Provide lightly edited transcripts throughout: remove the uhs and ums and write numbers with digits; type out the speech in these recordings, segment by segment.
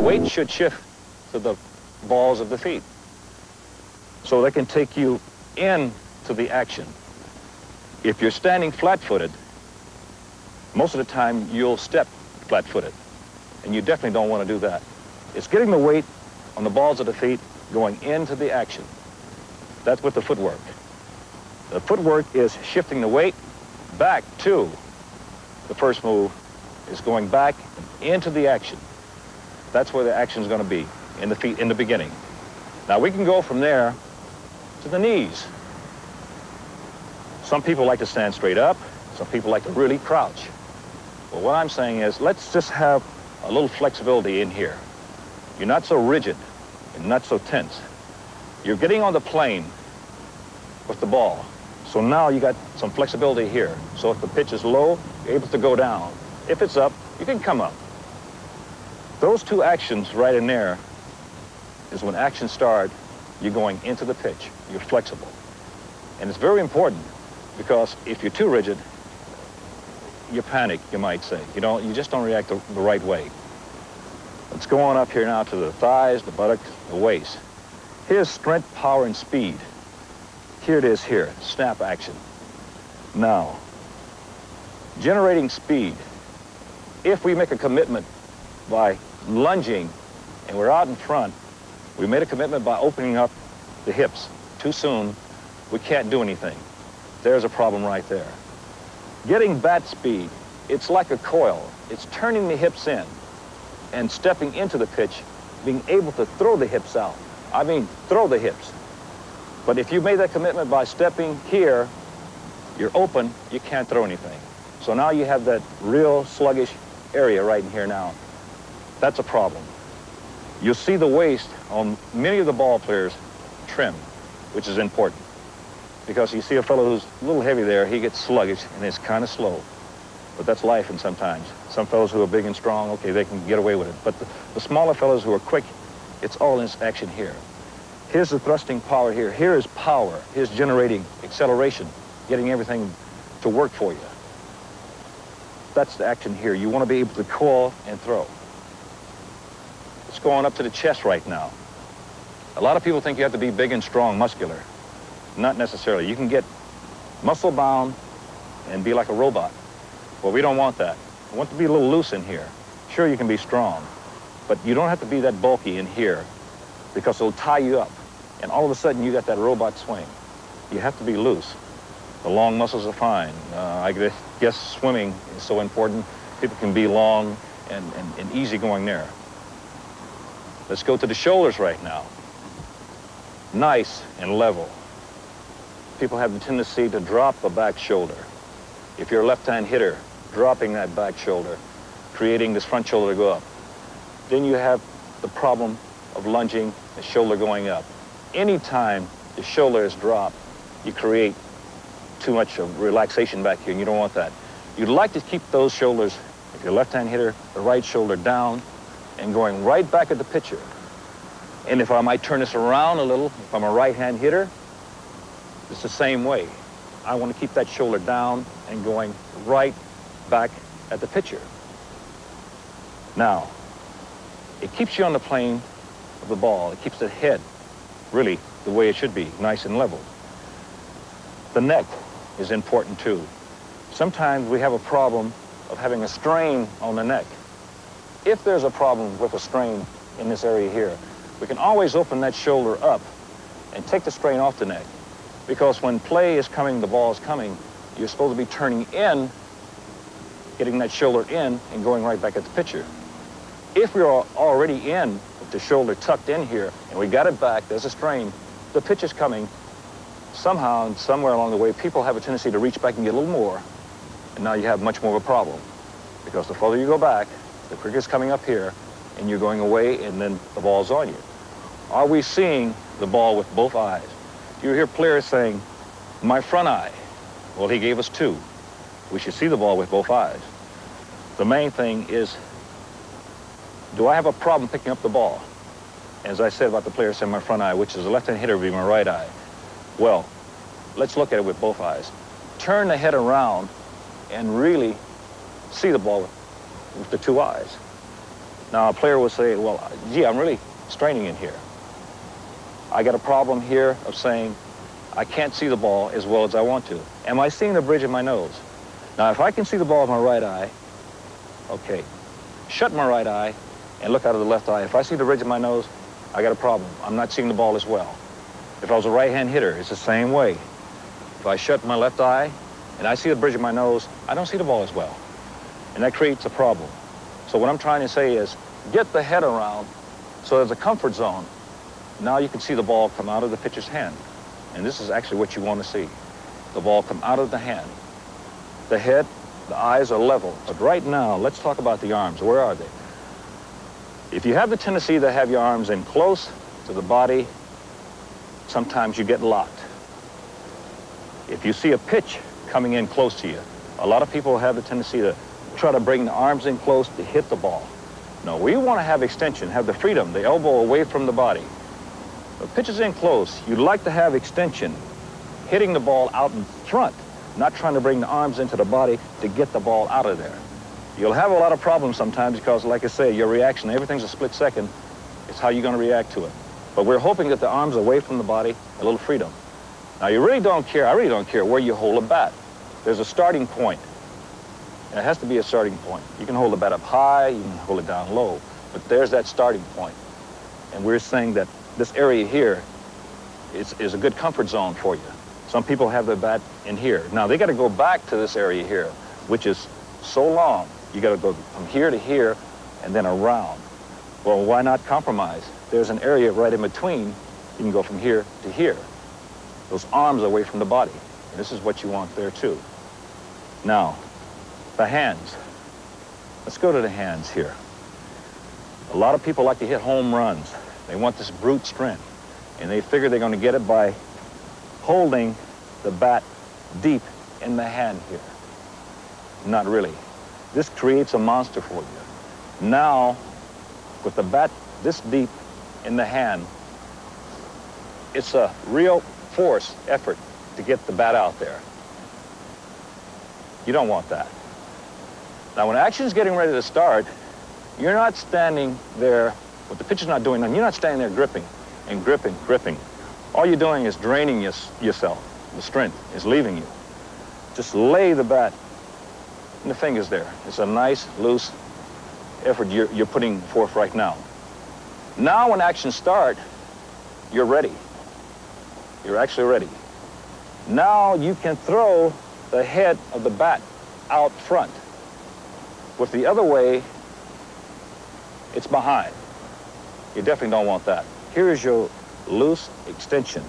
weight should shift to the balls of the feet, so they can take you into the action. If you're standing flat-footed, most of the time you'll step flat-footed, and you definitely don't want to do that. It's getting the weight on the balls of the feet going into the action. That's with the footwork. The footwork is shifting the weight back to the first move, is going back into the action. That's where the action is going to be, in the feet, in the beginning. Now we can go from there to the knees. Some people like to stand straight up. Some people like to really crouch. Well, what I'm saying is, let's just have a little flexibility in here. You're not so rigid and not so tense. You're getting on the plane with the ball. So now you got some flexibility here. So if the pitch is low, you're able to go down. If it's up, you can come up. Those two actions right in there is when actions start, you're going into the pitch. You're flexible. And it's very important, because if you're too rigid, you panic, you might say. You just don't react the right way. Let's go on up here now to the thighs, the buttocks, the waist. Here's strength, power, and speed. Here it is here, snap action. Now, generating speed. If we make a commitment by lunging and we're out in front, we made a commitment by opening up the hips too soon, we can't do anything. There's a problem right there. Getting bat speed, it's like a coil. It's turning the hips in and stepping into the pitch, being able to throw the hips out. I mean, throw the hips. But if you made that commitment by stepping here, you're open, you can't throw anything. So now you have that real sluggish area right in here now. That's a problem. You'll see the waist on many of the ball players trim, which is important. Because you see a fellow who's a little heavy there, he gets sluggish and it's kind of slow. But that's life, and sometimes. Some fellows who are big and strong, okay, they can get away with it. But the smaller fellows who are quick, it's all in this action here. Here's the thrusting power here. Here is power. Here's generating acceleration, getting everything to work for you. That's the action here. You want to be able to coil and throw. Let's go on up to the chest right now. A lot of people think you have to be big and strong, muscular. Not necessarily. You can get muscle-bound and be like a robot. Well, we don't want that. We want to be a little loose in here. Sure, you can be strong, but you don't have to be that bulky in here, because it'll tie you up. And all of a sudden, you got that robot swing. You have to be loose. The long muscles are fine. I guess swimming is so important. People can be long and easy going there. Let's go to the shoulders right now. Nice and level. People have the tendency to drop the back shoulder. If you're a left-hand hitter, dropping that back shoulder, creating this front shoulder to go up. Then you have the problem of lunging, the shoulder going up. Anytime the shoulder is dropped, you create too much of relaxation back here, and you don't want that. You'd like to keep those shoulders, if you're a left-hand hitter, the right shoulder down and going right back at the pitcher. And if I might turn this around a little, if I'm a right-hand hitter, it's the same way. I want to keep that shoulder down and going right back at the pitcher. Now, it keeps you on the plane of the ball. It keeps the head really the way it should be, nice and level. The neck is important too. Sometimes we have a problem of having a strain on the neck. If there's a problem with a strain in this area here, we can always open that shoulder up and take the strain off the neck. Because when play is coming, the ball is coming, you're supposed to be turning in, getting that shoulder in, and going right back at the pitcher. If we're already in with the shoulder tucked in here, and we got it back, there's a strain, the pitch is coming, somehow and somewhere along the way, people have a tendency to reach back and get a little more, and now you have much more of a problem. Because the further you go back, the quicker it's coming up here, and you're going away, and then the ball's on you. Are we seeing the ball with both eyes? You hear players saying, my front eye. Well, he gave us two. We should see the ball with both eyes. The main thing is, do I have a problem picking up the ball? As I said about the player saying my front eye, which is a left-hand hitter, would be my right eye. Well, let's look at it with both eyes. Turn the head around and really see the ball with the two eyes. Now, a player will say, well, gee, I'm really straining in here. I got a problem here of saying, I can't see the ball as well as I want to. Am I seeing the bridge of my nose? Now, if I can see the ball with my right eye, okay, shut my right eye and look out of the left eye. If I see the bridge of my nose, I got a problem. I'm not seeing the ball as well. If I was a right-hand hitter, it's the same way. If I shut my left eye and I see the bridge of my nose, I don't see the ball as well. And that creates a problem. So what I'm trying to say is get the head around so there's a comfort zone. Now you can see the ball come out of the pitcher's hand. And this is actually what you want to see. The ball come out of the hand. The head, the eyes are level. But right now, let's talk about the arms. Where are they? If you have the tendency to have your arms in close to the body, sometimes you get locked. If you see a pitch coming in close to you, a lot of people have the tendency to try to bring the arms in close to hit the ball. No, we want to have extension, have the freedom, the elbow away from the body. The pitch is in close. You'd like to have extension, hitting the ball out in front, not trying to bring the arms into the body to get the ball out of there. You'll have a lot of problems sometimes because, like I say, your reaction, everything's a split second. It's how you're going to react to it. But we're hoping that the arms are away from the body, a little freedom. Now, you really don't care, I really don't care where you hold a bat. There's a starting point. And it has to be a starting point. You can hold the bat up high, you can hold it down low, but there's that starting point. And we're saying that this area here is a good comfort zone for you. Some people have their bat in here. Now, they got to go back to this area here, which is so long. You got to go from here to here and then around. Well, why not compromise? There's an area right in between. You can go from here to here. Those arms are away from the body. And this is what you want there, too. Now, the hands. Let's go to the hands here. A lot of people like to hit home runs. They want this brute strength. And they figure they're going to get it by holding the bat deep in the hand here. Not really. This creates a monster for you. Now, with the bat this deep in the hand, it's a real force effort to get the bat out there. You don't want that. Now, when action's getting ready to start, you're not standing there, what the pitcher's not doing, you're not standing there gripping and gripping, gripping. All you're doing is draining yourself. The strength is leaving you. Just lay the bat and the fingers there. It's a nice, loose effort you're putting forth right now. Now, when action starts, you're ready. You're actually ready. Now you can throw the head of the bat out front. With the other way, it's behind. You definitely don't want that. Here is your loose extension,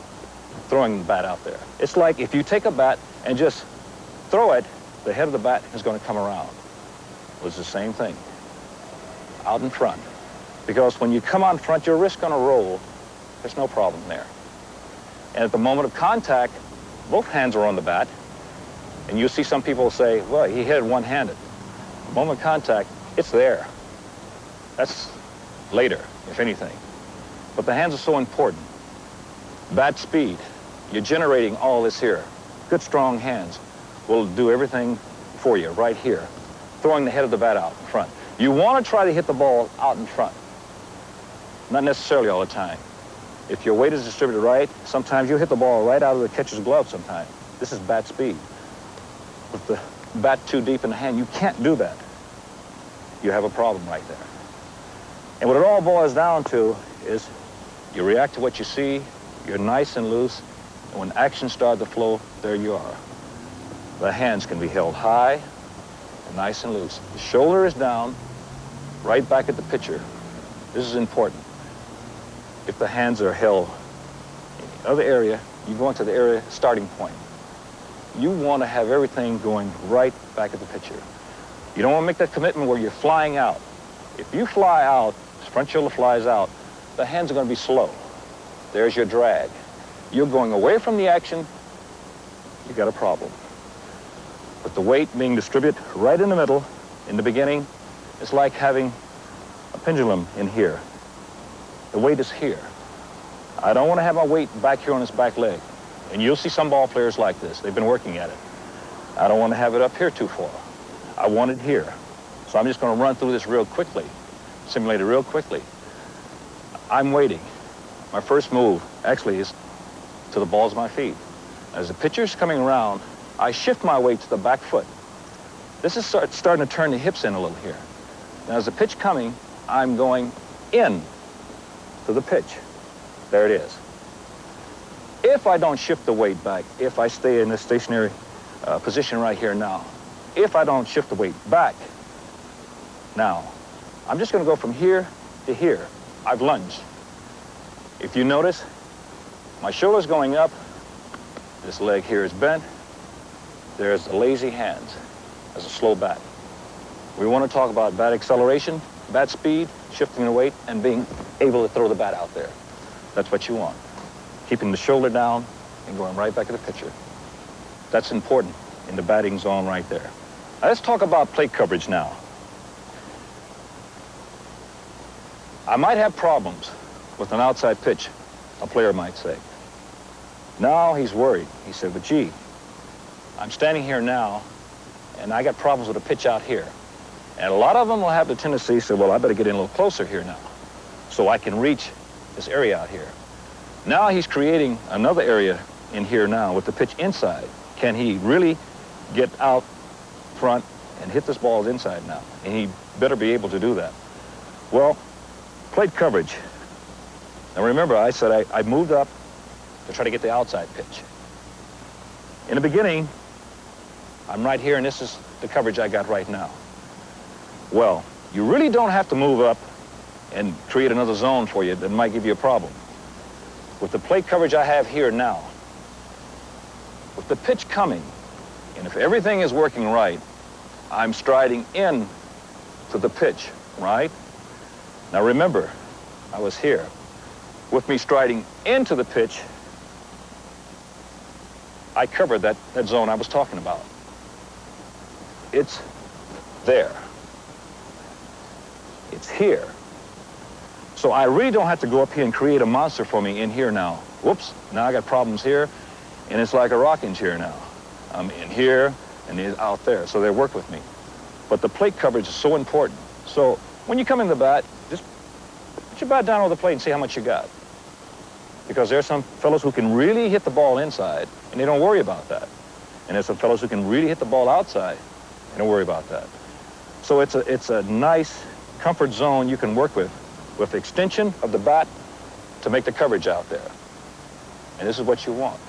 throwing the bat out there. It's like if you take a bat and just throw it, the head of the bat is going to come around. Well, it's the same thing, out in front. Because when you come out in front, your wrist's going to roll. There's no problem there. And at the moment of contact, both hands are on the bat. And you see some people say, well, he hit it one-handed. The moment of contact, it's there. That's later, if anything. But the hands are so important. Bat speed, you're generating all this here. Good, strong hands will do everything for you right here. Throwing the head of the bat out in front. You want to try to hit the ball out in front. Not necessarily all the time. If your weight is distributed right, sometimes you'll hit the ball right out of the catcher's glove sometimes. This is bat speed. With the bat too deep in the hand, you can't do that. You have a problem right there. And what it all boils down to is you react to what you see, you're nice and loose, and when action starts to flow, there you are. The hands can be held high and nice and loose. The shoulder is down, right back at the pitcher. This is important. If the hands are held in the other area, you go into the area starting point. You want to have everything going right back at the pitcher. You don't want to make that commitment where you're flying out. If you fly out, front shoulder flies out, the hands are going to be slow. There's your drag. You're going away from the action, you got a problem. But the weight being distributed right in the middle, in the beginning, it's like having a pendulum in here. The weight is here. I don't want to have my weight back here on this back leg. And you'll see some ball players like this. They've been working at it. I don't want to have it up here too far. I want it here. So I'm just going to run through this real quickly. simulated real quickly. I'm waiting. My first move actually is to the balls of my feet. As the pitcher's coming around, I shift my weight to the back foot. This is starting to turn the hips in a little here. Now, as the pitch coming, I'm going in to the pitch. There it is. If I don't shift the weight back, if I stay in this stationary position right here now, if I don't shift the weight back, now, I'm just going to go from here to here. I've lunged. If you notice, my shoulder's going up. This leg here is bent. There's the lazy hands as a slow bat. We want to talk about bat acceleration, bat speed, shifting the weight, and being able to throw the bat out there. That's what you want. Keeping the shoulder down and going right back at the pitcher. That's important in the batting zone right there. Now, let's talk about plate coverage now. I might have problems with an outside pitch, a player might say. Now he's worried. He said, but gee, I'm standing here now, and I got problems with a pitch out here. And a lot of them will have the tendency to say, well, I better get in a little closer here now so I can reach this area out here. Now he's creating another area in here now with the pitch inside. Can he really get out front and hit this ball inside now? And he better be able to do that. Well, plate coverage. Now remember, I said I moved up to try to get the outside pitch. In the beginning, I'm right here, and this is the coverage I got right now. Well, you really don't have to move up and create another zone for you that might give you a problem. With the plate coverage I have here now, with the pitch coming, and if everything is working right, I'm striding in to the pitch, right? Now remember, I was here. With me striding into the pitch, I covered that zone I was talking about. It's there. It's here. So I really don't have to go up here and create a monster for me in here now. Whoops, now I got problems here, and it's like a rocking chair now. I'm in here and out there, so they work with me. But the plate coverage is so important. So when you come in the bat, just put your bat down on the plate and see how much you got. Because there's some fellows who can really hit the ball inside, and they don't worry about that. And there's some fellows who can really hit the ball outside, and don't worry about that. So it's a nice comfort zone you can work with extension of the bat to make the coverage out there. And this is what you want.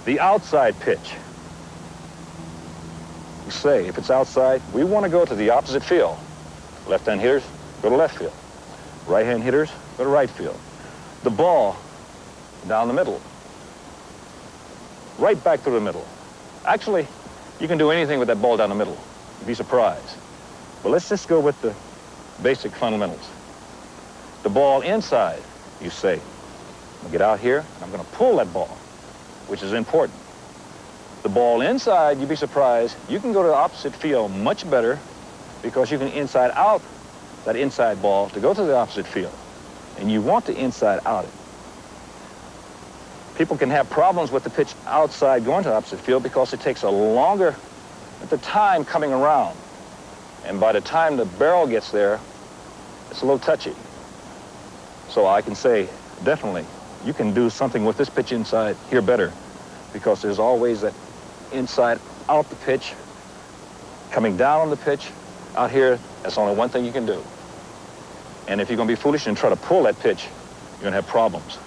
The outside pitch. We say, if it's outside, we want to go to the opposite field. Left-hand hitters, go to left field. Right-hand hitters, go to right field. The ball, down the middle. Right back through the middle. Actually, you can do anything with that ball down the middle. You'd be surprised. But let's just go with the basic fundamentals. The ball inside, you say, I'm gonna get out here, and I'm gonna pull that ball, which is important. The ball inside, you'd be surprised, you can go to the opposite field much better because you can inside out that inside ball to go to the opposite field. And you want to inside out it. People can have problems with the pitch outside going to the opposite field because it takes a longer at the time coming around. And by the time the barrel gets there, it's a little touchy. So I can say, definitely, you can do something with this pitch inside here better because there's always that inside out the pitch, coming down on the pitch. Out here, that's only one thing you can do. And if you're going to be foolish and try to pull that pitch, you're going to have problems.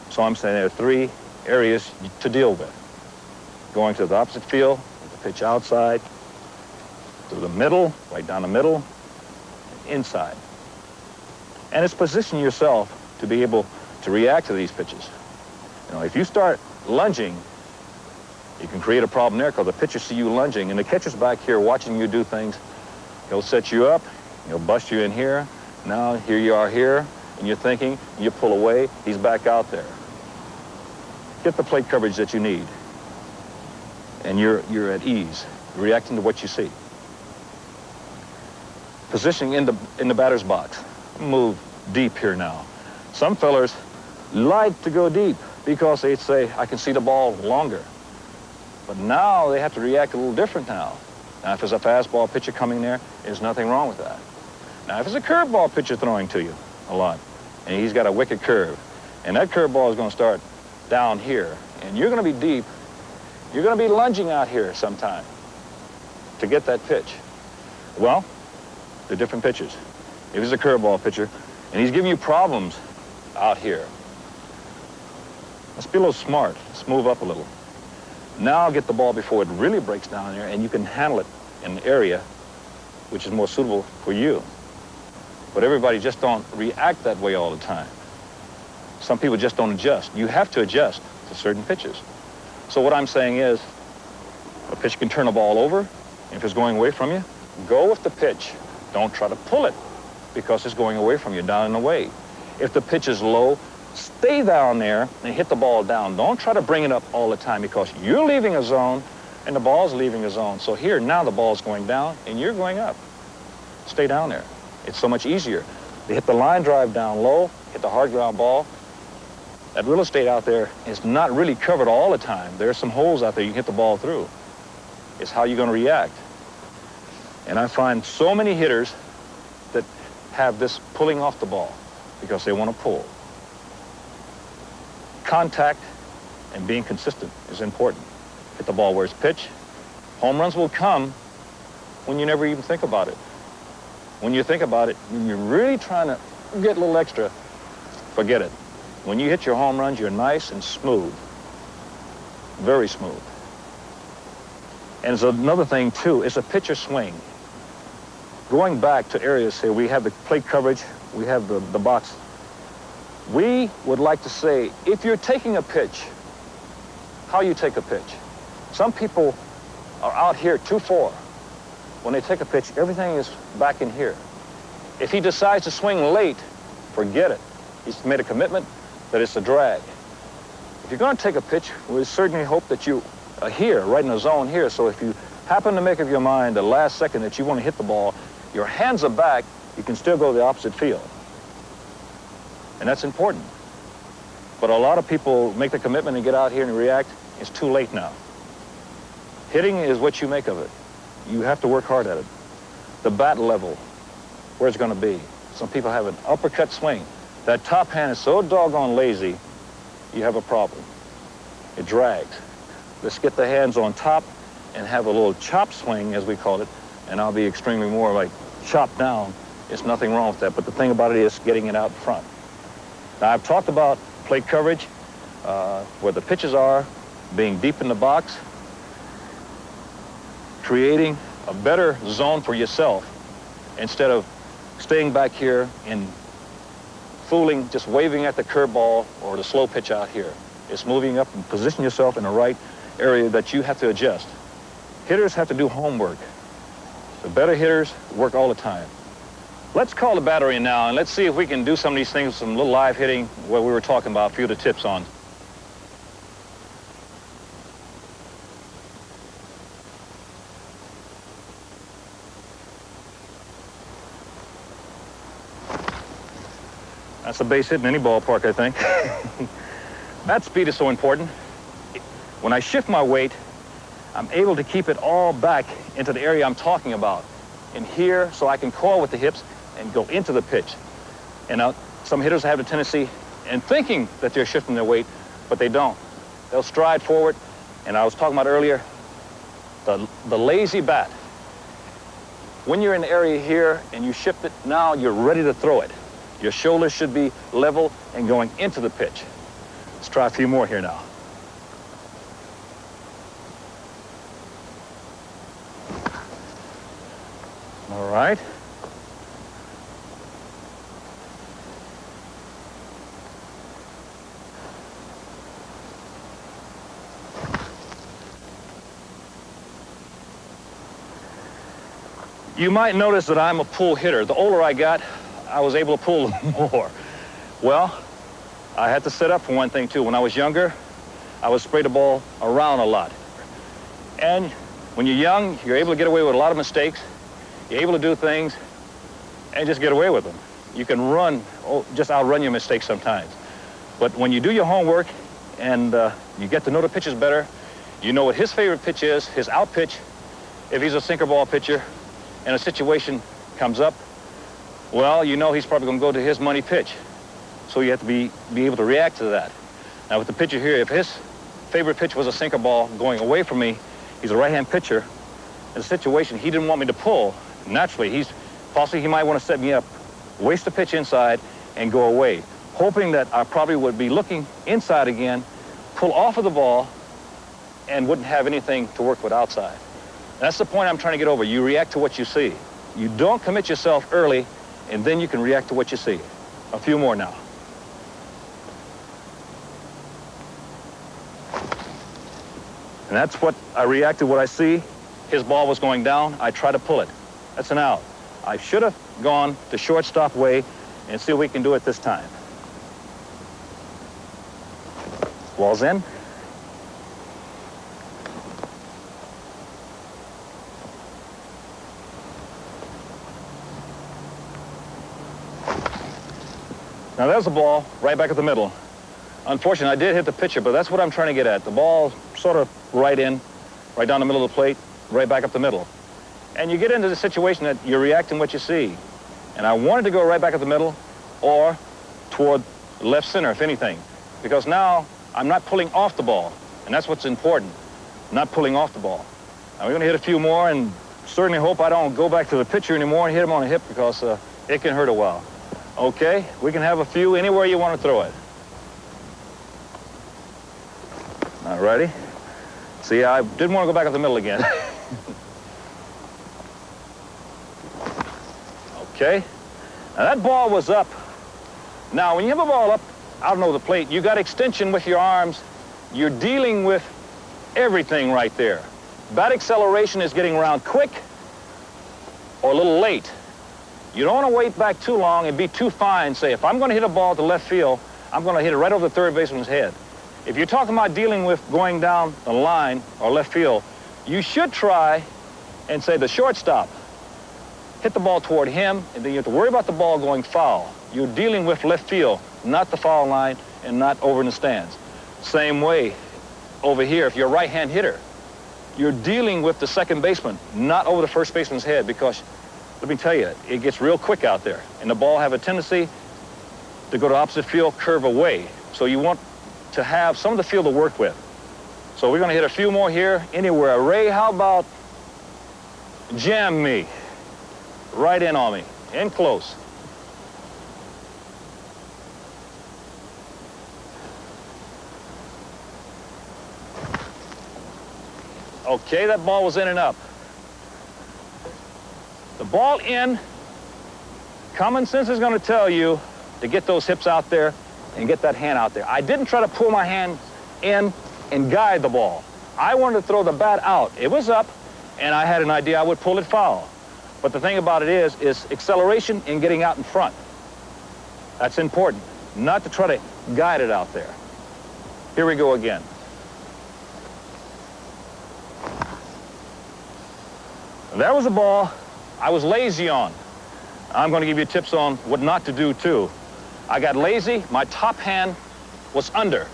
So I'm saying there are three areas to deal with. Going to the opposite field, with the pitch outside, to the middle, right down the middle, inside. And it's positioning yourself to be able to react to these pitches. You know, if you start lunging, you can create a problem there because the pitcher see you lunging, and the catcher's back here watching you do things. He'll set you up, he'll bust you in here. Now here you are here, and you're thinking, you pull away, he's back out there. Get the plate coverage that you need, and you're at ease, reacting to what you see. Positioning in the batter's box. Move deep here now. Some fellers like to go deep because they say, I can see the ball longer. But now they have to react a little different now. Now, if it's a fastball pitcher coming there, there's nothing wrong with that. Now, if it's a curveball pitcher throwing to you a lot, and he's got a wicked curve, and that curveball is going to start down here, and you're going to be deep, you're going to be lunging out here sometime to get that pitch. Well, they're different pitches. If it's a curveball pitcher, and he's giving you problems out here, let's be a little smart. Let's move up a little. Now get the ball before it really breaks down there, and you can handle it in an area which is more suitable for you. But everybody just don't react that way all the time. Some people just don't adjust. You have to adjust to certain pitches. So what I'm saying is, a pitch can turn a ball over. If it's going away from you, go with the pitch. Don't try to pull it because it's going away from you, down and away. If the pitch is low, stay down there and hit the ball down. Don't try to bring it up all the time because you're leaving a zone and the ball's leaving a zone. So here, now the ball's going down and you're going up. Stay down there. It's so much easier. They hit the line drive down low, hit the hard ground ball. That real estate out there is not really covered all the time. There's some holes out there you can hit the ball through. It's how you're going to react. And I find so many hitters that have this pulling off the ball because they want to pull. Contact and being consistent is important. Hit the ball where it's pitched. Home runs will come when you never even think about it. When you think about it, when you're really trying to get a little extra, forget it. When you hit your home runs, you're nice and smooth. Very smooth. And it's another thing, too, it's a pitcher swing. Going back to areas here, we have the plate coverage, we have the box. We would like to say, if you're taking a pitch, how you take a pitch. Some people are out here 2-4. When they take a pitch, everything is back in here. If he decides to swing late, forget it. He's made a commitment that it's a drag. If you're going to take a pitch, we certainly hope that you are here, right in the zone here. So if you happen to make up your mind the last second that you want to hit the ball, your hands are back, you can still go to the opposite field. And that's important. But a lot of people make the commitment and get out here and react. It's too late now. Hitting is what you make of it. You have to work hard at it. The bat level, where it's going to be. Some people have an uppercut swing. That top hand is so doggone lazy, you have a problem. It drags. Let's get the hands on top and have a little chop swing, as we call it, and I'll be extremely more like chop down. There's nothing wrong with that, but the thing about it is getting it out front. Now, I've talked about plate coverage, where the pitches are, being deep in the box, creating a better zone for yourself instead of staying back here and fooling, just waving at the curveball or the slow pitch out here. It's moving up and position yourself in the right area that you have to adjust. Hitters have to do homework. The better hitters work all the time. Let's call the battery now and let's see if we can do some of these things, some little live hitting, what we were talking about, a few of the tips on. That's a base hit in any ballpark, I think. Bat speed is so important. When I shift my weight, I'm able to keep it all back into the area I'm talking about. In here, so I can coil with the hips and go into the pitch. And now, some hitters have a tendency in thinking that they're shifting their weight, but they don't. They'll stride forward, and I was talking about earlier, the lazy bat. When you're in the area here and you shift it, now you're ready to throw it. Your shoulders should be level and going into the pitch. Let's try a few more here now. All right. You might notice that I'm a pull hitter. The older I got, I was able to pull more. Well, I had to set up for one thing too. When I was younger, I would spray the ball around a lot. And when you're young, you're able to get away with a lot of mistakes. You're able to do things and just get away with them. You can run, just outrun your mistakes sometimes. But when you do your homework and you get to know the pitches better, you know what his favorite pitch is, his out pitch, if he's a sinker ball pitcher and a situation comes up, well, you know he's probably going to go to his money pitch. So you have to be able to react to that. Now with the pitcher here, if his favorite pitch was a sinker ball going away from me, he's a right-hand pitcher. In a situation he didn't want me to pull, naturally, he might want to set me up, waste the pitch inside, and go away, hoping that I probably would be looking inside again, pull off of the ball, and wouldn't have anything to work with outside. That's the point I'm trying to get over. You react to what you see. You don't commit yourself early, and then you can react to what you see. A few more now. And that's what I react to what I see. His ball was going down. I try to pull it. That's an out. I should have gone the shortstop way and see if we can do it this time. Ball's in. Now there's the ball right back at the middle. Unfortunately, I did hit the pitcher, but that's what I'm trying to get at. The ball sort of right down the middle of the plate, right back up the middle. And you get into the situation that you're reacting what you see. And I wanted to go right back at the middle or toward left center, if anything, because now I'm not pulling off the ball, and that's what's important, not pulling off the ball. Now we're going to hit a few more, and certainly hope I don't go back to the pitcher anymore and hit him on the hip, because it can hurt a while. Okay, we can have a few anywhere you want to throw it. All righty. See, I didn't want to go back up the middle again. Okay. Now that ball was up. Now, when you have a ball up out of the plate, you got extension with your arms. You're dealing with everything right there. Bat acceleration is getting around quick or a little late. You don't want to wait back too long and be too fine. Say, if I'm going to hit a ball to left field, I'm going to hit it right over the third baseman's head. If you're talking about dealing with going down the line or left field, you should try and say the shortstop. Hit the ball toward him, and then you have to worry about the ball going foul. You're dealing with left field, not the foul line, and not over in the stands. Same way over here, if you're a right-hand hitter, you're dealing with the second baseman, not over the first baseman's head, because, let me tell you, it gets real quick out there, and the ball have a tendency to go to opposite field, curve away. So you want to have some of the field to work with. So we're going to hit a few more here, anywhere. Ray, how about jam me? Right in on me, in close. Okay, that ball was in and up. The ball in, common sense is going to tell you to get those hips out there and get that hand out there. I didn't try to pull my hand in and guide the ball. I wanted to throw the bat out. It was up, and I had an idea I would pull it foul. But the thing about it is acceleration and getting out in front. That's important, not to try to guide it out there. Here we go again. That was a ball I was lazy on. I'm going to give you tips on what not to do too. I got lazy, my top hand was under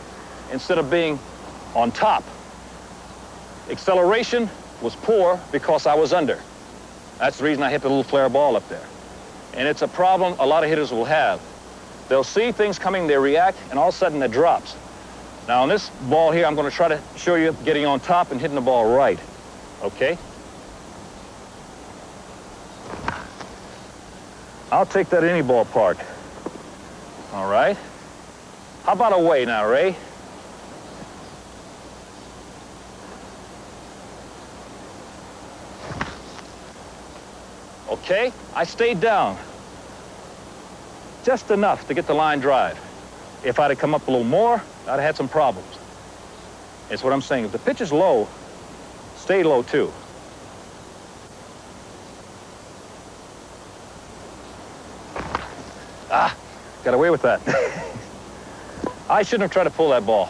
instead of being on top. Acceleration was poor because I was under. That's the reason I hit the little flare ball up there. And it's a problem a lot of hitters will have. They'll see things coming, they react, and all of a sudden it drops. Now on this ball here, I'm going to try to show you getting on top and hitting the ball right. Okay? I'll take that any ballpark. All right? How about away now, Ray? Okay, I stayed down. Just enough to get the line drive. If I'd have come up a little more, I'd have had some problems. It's what I'm saying. If the pitch is low, stay low too. Ah, got away with that. I shouldn't have tried to pull that ball.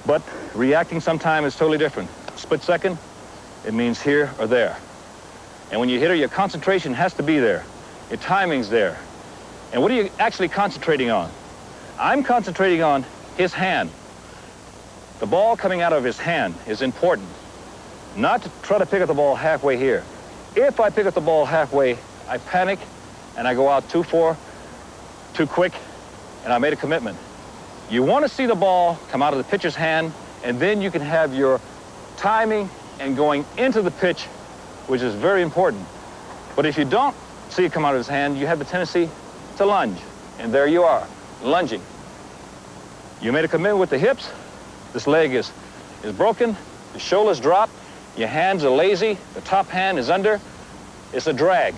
But reacting sometime is totally different. Split second, it means here or there. And when you hit her, your concentration has to be there. Your timing's there. And what are you actually concentrating on? I'm concentrating on his hand. The ball coming out of his hand is important. not to try to pick up the ball halfway here. If I pick up the ball halfway, I panic and I go out too far, too quick, and I made a commitment. You want to see the ball come out of the pitcher's hand, and then you can have your timing and going into the pitch, which is very important. But if you don't see it come out of his hand, you have the tendency to lunge. And there you are, lunging. You made a commitment with the hips. This leg is broken. The shoulders drop. Your hands are lazy. The top hand is under. It's a drag.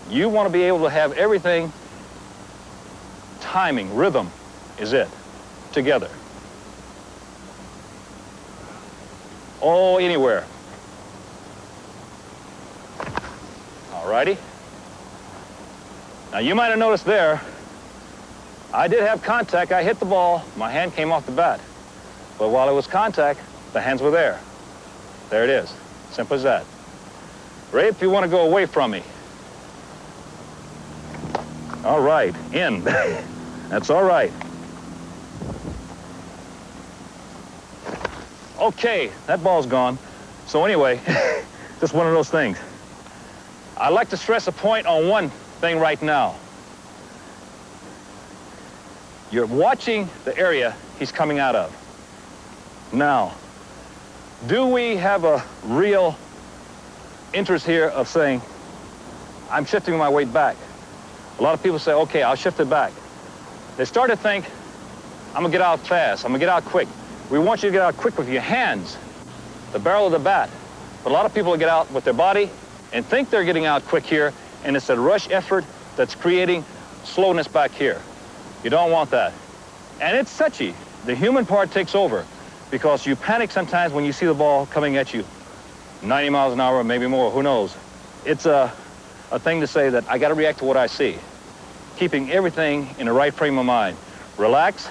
You want to be able to have everything. Timing, rhythm is it. Together. Oh, anywhere. All righty. Now you might have noticed there, I did have contact. I hit the ball. My hand came off the bat. But while it was contact, the hands were there. There it is. Simple as that. Ray, if you want to go away from me. All right, in. That's all right. Okay, that ball's gone. So anyway, just one of those things. I'd like to stress a point on one thing right now. You're watching the area he's coming out of. Now, do we have a real interest here of saying, I'm shifting my weight back? A lot of people say, okay, I'll shift it back. They start to think, I'm gonna get out fast, I'm gonna get out quick. We want you to get out quick with your hands, the barrel of the bat. But a lot of people get out with their body and think they're getting out quick here, and it's a rush effort that's creating slowness back here. You don't want that. And it's touchy. The human part takes over because you panic sometimes when you see the ball coming at you 90 miles an hour or maybe more, who knows. It's a thing to say that I got to react to what I see. Keeping everything in the right frame of mind. Relax,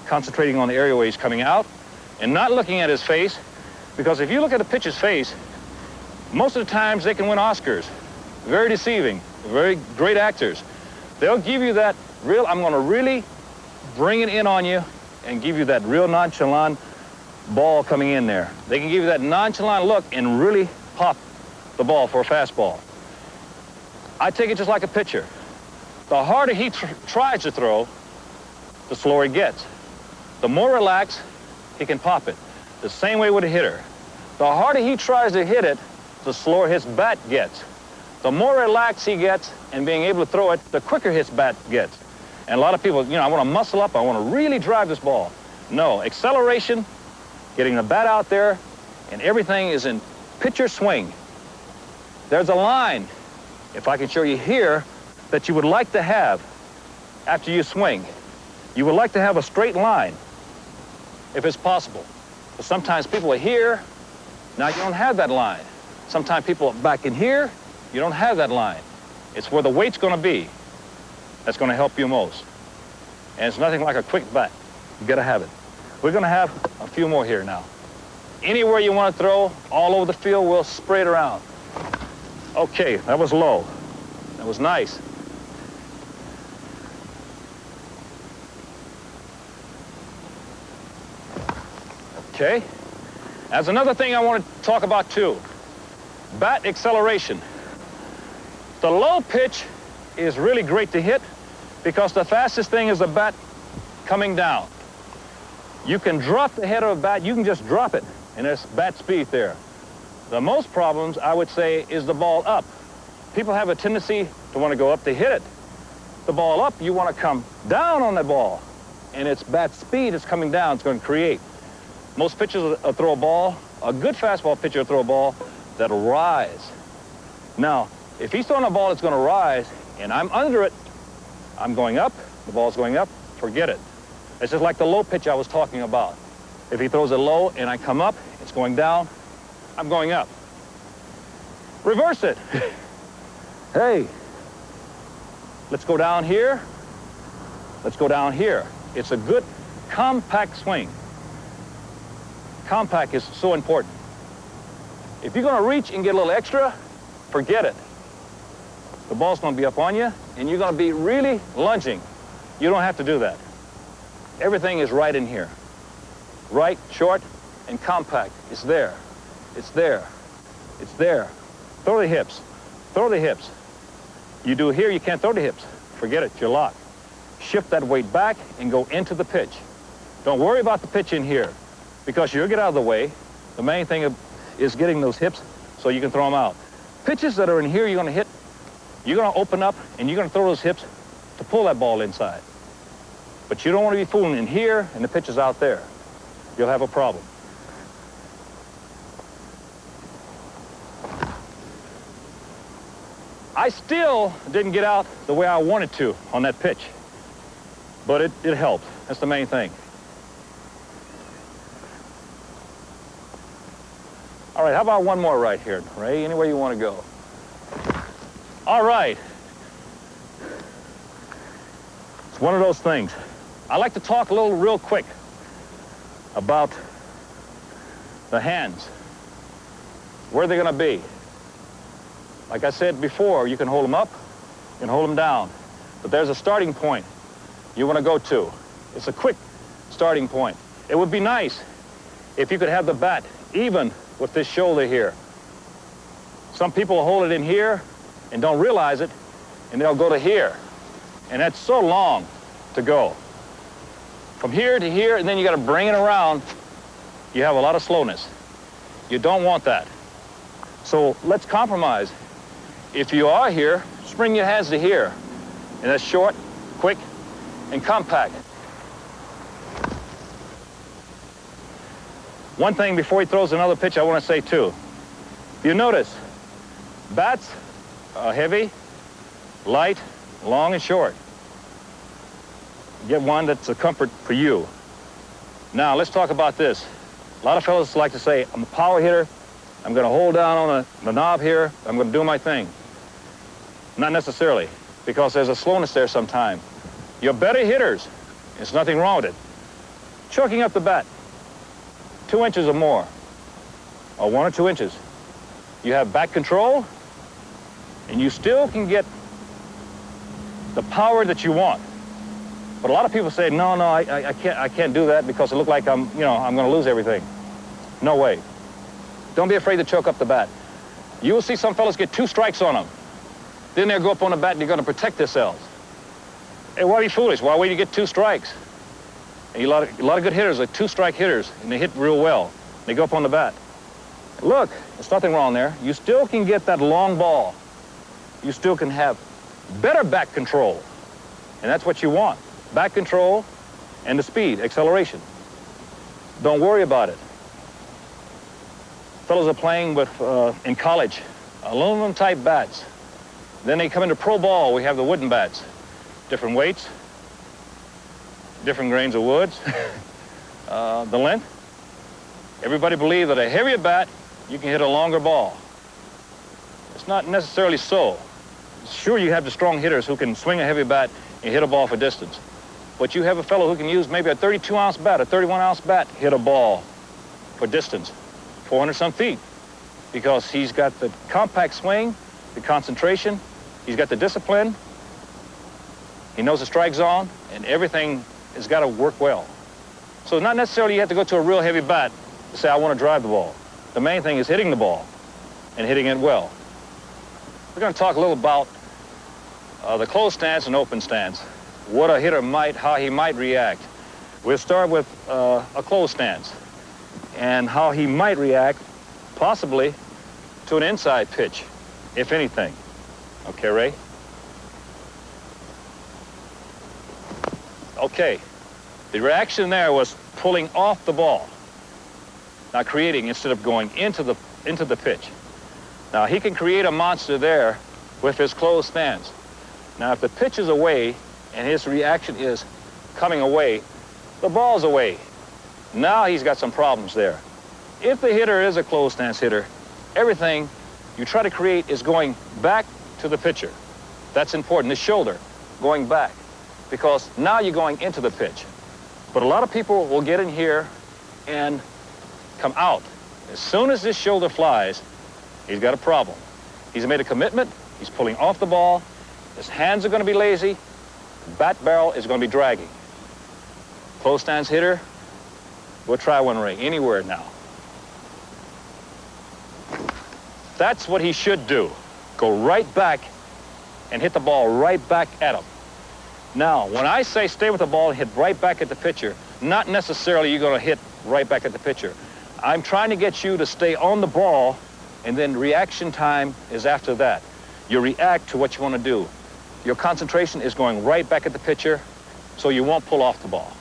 concentrating on the area where he's coming out, and not looking at his face, because if you look at a pitcher's face, most of the times they can win Oscars. Very deceiving, very great actors. They'll give you that real, I'm gonna really bring it in on you and give you that real nonchalant ball coming in there. They can give you that nonchalant look and really pop the ball for a fastball. I take it just like a pitcher. The harder he tries to throw, the slower he gets. The more relaxed, he can pop it. The same way with a hitter. The harder he tries to hit it, the slower his bat gets. The more relaxed he gets and being able to throw it, the quicker his bat gets. And a lot of people, I want to muscle up, I want to really drive this ball. No, acceleration, getting the bat out there, and everything is in pitcher swing. There's a line, if I can show you here, that you would like to have after you swing. You would like to have a straight line, if it's possible. But sometimes people are here, now you don't have that line. Sometimes people are back in here, you don't have that line. It's where the weight's gonna be that's gonna help you most. And it's nothing like a quick bat. You gotta have it. We're gonna have a few more here now. Anywhere you wanna throw, all over the field, we'll spray it around. Okay, that was low. That was nice. Okay, that's another thing I want to talk about too. Bat acceleration. The low pitch is really great to hit because the fastest thing is the bat coming down. You can drop the head of a bat, you can just drop it, and there's bat speed there. The most problems, I would say, is the ball up. People have a tendency to want to go up to hit it. The ball up, you want to come down on that ball, and it's bat speed is coming down, it's going to create. Most pitchers will throw a ball, a good fastball pitcher will throw a ball that'll rise. Now, if he's throwing a ball that's going to rise, and I'm under it, I'm going up, the ball's going up, forget it. It's just like the low pitch I was talking about. If he throws it low and I come up, it's going down, I'm going up. Reverse it. Hey, let's go down here. Let's go down here. It's a good compact swing. Compact is so important. If you're going to reach and get a little extra, forget it. The ball's going to be up on you, and you're going to be really lunging. You don't have to do that. Everything is right in here. Right, short, and compact. It's there. It's there. It's there. Throw the hips. Throw the hips. You do here, you can't throw the hips. Forget it, you're locked. Shift that weight back and go into the pitch. Don't worry about the pitch in here because you'll get out of the way. The main thing is getting those hips so you can throw them out. Pitches that are in here, you're going to hit, you're going to open up and you're going to throw those hips to pull that ball inside. But you don't want to be fooling in here and the pitch is out there. You'll have a problem. I still didn't get out the way I wanted to on that pitch, but it helped. That's the main thing. All right, how about one more right here, Ray? Anywhere you want to go. All right. It's one of those things. I like to talk a little real quick about the hands, where they're going to be. Like I said before, you can hold them up, you can hold them down, but there's a starting point you want to go to. It's a quick starting point. It would be nice if you could have the bat even with this shoulder here. Some people hold it in here and don't realize it, and they'll go to here. And that's so long to go. From here to here, and then you got to bring it around. You have a lot of slowness. You don't want that. So let's compromise. If you are here, bring your hands to here. And that's short, quick, and compact. One thing before he throws another pitch I want to say too. You notice, bats are heavy, light, long and short. Get one that's a comfort for you. Now let's talk about this. A lot of fellas like to say, I'm a power hitter, I'm going to hold down on the knob here, I'm going to do my thing. Not necessarily, because there's a slowness there sometime. You're better hitters, there's nothing wrong with it. Choking up the bat, 2 inches or more, or 1 or 2 inches. You have back control, and you still can get the power that you want. But a lot of people say, no, I can't do that because it looks like I'm going to lose everything. No way. Don't be afraid to choke up the bat. You will see some fellas get 2 strikes on them. Then they'll go up on the bat and they're going to protect themselves. Hey, why be foolish? Why wait to get 2 strikes? And a lot of good hitters are 2-strike hitters, and they hit real well. They go up on the bat. Look, there's nothing wrong there. You still can get that long ball. You still can have better back control. And that's what you want. Back control and the speed, acceleration. Don't worry about it. Fellows are playing with, in college, aluminum type bats. Then they come into pro ball, we have the wooden bats. Different weights, different grains of woods, the length. Everybody believes that a heavier bat, you can hit a longer ball. It's not necessarily so. Sure, you have the strong hitters who can swing a heavy bat and hit a ball for distance. But you have a fellow who can use maybe a 32-ounce bat, a 31-ounce bat, hit a ball for distance, 400-some feet, because he's got the compact swing, the concentration, he's got the discipline, he knows the strike zone, and everything has got to work well. So not necessarily you have to go to a real heavy bat to say, I want to drive the ball. The main thing is hitting the ball and hitting it well. We're going to talk a little about the closed stance and open stance, what a hitter might, how he might react. We'll start with a closed stance and how he might react possibly to an inside pitch, if anything. Okay, Ray? Okay, the reaction there was pulling off the ball, not creating instead of going into the pitch. Now, he can create a monster there with his closed stance. Now, if the pitch is away and his reaction is coming away, the ball's away. Now he's got some problems there. If the hitter is a closed stance hitter, everything you try to create is going back to the pitcher. That's important, the shoulder going back, because now you're going into the pitch. But a lot of people will get in here and come out. As soon as this shoulder flies, he's got a problem. He's made a commitment, he's pulling off the ball, his hands are going to be lazy, the bat barrel is going to be dragging. Close stance hitter, we'll try one, Ray, anywhere now. That's what he should do. Go right back and hit the ball right back at him. Now, when I say stay with the ball and hit right back at the pitcher, not necessarily you're going to hit right back at the pitcher. I'm trying to get you to stay on the ball, and then reaction time is after that. You react to what you want to do. Your concentration is going right back at the pitcher, so you won't pull off the ball.